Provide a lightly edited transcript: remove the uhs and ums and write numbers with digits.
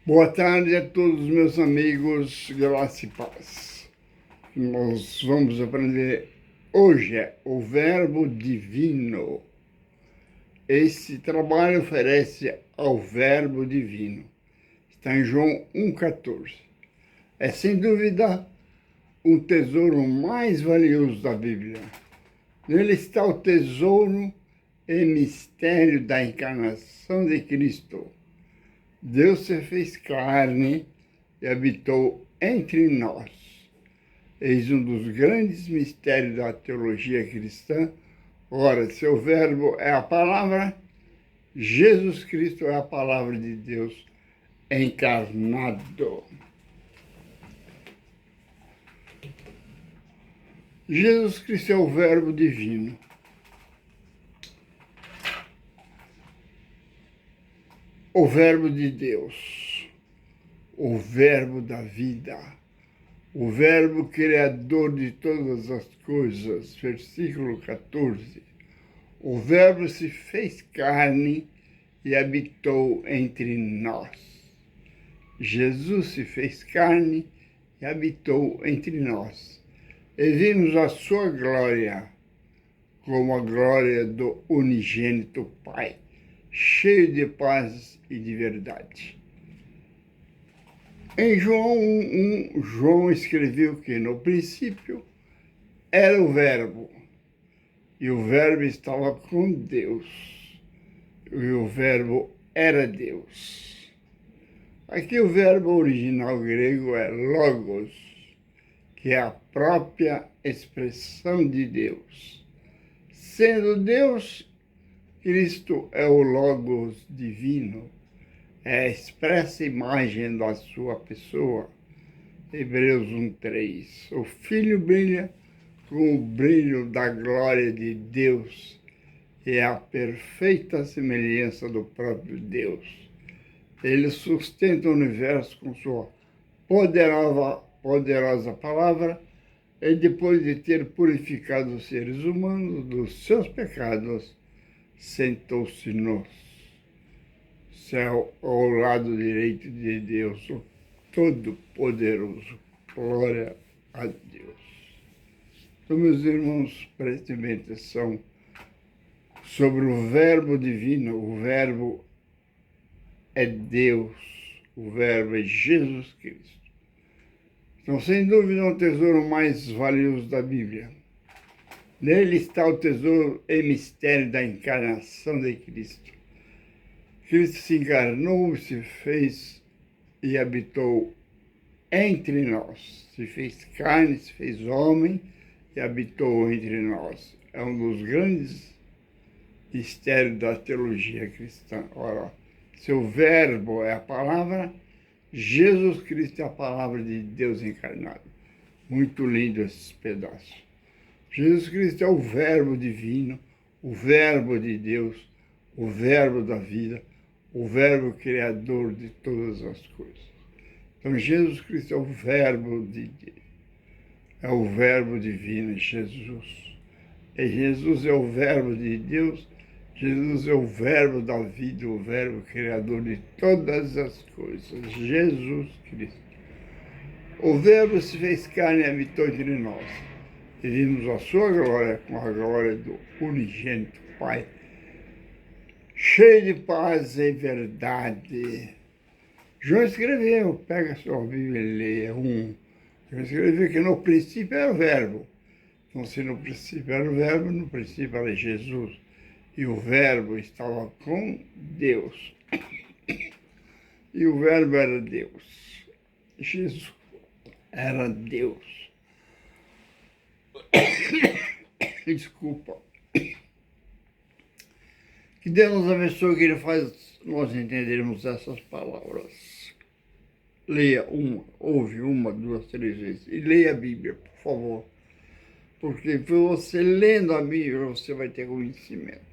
Boa tarde a todos meus amigos, graça e paz. Nós vamos aprender hoje o verbo divino. Esse trabalho oferece ao verbo divino. Está em João 1,14. É sem dúvida o tesouro mais valioso da Bíblia. Nele está o tesouro e mistério da encarnação de Cristo. Deus se fez carne e habitou entre nós. Eis um dos grandes mistérios da teologia cristã. Ora, seu verbo é a palavra, Jesus Cristo é a palavra de Deus encarnado. Jesus Cristo é o verbo divino. O verbo de Deus, o verbo da vida, o verbo criador de todas as coisas, versículo 14. O verbo se fez carne e habitou entre nós. Jesus se fez carne e habitou entre nós. E vimos a sua glória, como a glória do unigênito Pai, cheio de paz e de verdade. Em João 1, João escreveu que no princípio era o verbo, e o verbo estava com Deus, e o verbo era Deus. Aqui o verbo original grego é logos, que é a própria expressão de Deus. Sendo Deus, Cristo é o Logos divino, é a expressa imagem da sua pessoa. Hebreus 1,3. O Filho brilha com o brilho da glória de Deus e é a perfeita semelhança do próprio Deus. Ele sustenta o universo com sua poderosa palavra e depois de ter purificado os seres humanos dos seus pecados, sentou-se no céu ao lado direito de Deus, o Todo-Poderoso. Glória a Deus. Então, meus irmãos, prestem bem atenção sobre o verbo divino. O verbo é Deus, o verbo é Jesus Cristo. Então, sem dúvida, é o tesouro mais valioso da Bíblia. Nele está o tesouro e mistério da encarnação de Cristo. Cristo se encarnou, se fez e habitou entre nós. Se fez carne, se fez homem e habitou entre nós. É um dos grandes mistérios da teologia cristã. Ora, seu verbo é a palavra, Jesus Cristo é a palavra de Deus encarnado. Muito lindo esses pedaços. Jesus Cristo é o verbo divino, o verbo de Deus, o verbo da vida, o verbo criador de todas as coisas. Então, Jesus Cristo é o verbo de Deus, é o verbo divino, Jesus. E Jesus é o verbo de Deus, Jesus é o verbo da vida, o verbo criador de todas as coisas, Jesus Cristo. O verbo se fez carne e habitou entre nós. E vimos a sua glória com a glória do unigênito Pai, cheio de paz e verdade. João escreveu, pega a sua Bíblia e leia João escreveu que no princípio era o verbo. Então, se no princípio era o verbo, no princípio era Jesus. E o verbo estava com Deus. E o verbo era Deus. Jesus era Deus. Desculpa. Que Deus nos abençoe, que Ele faz nós entendermos essas palavras. Leia ouve uma, duas, três vezes. E leia a Bíblia, por favor. Porque você lendo a Bíblia, você vai ter conhecimento.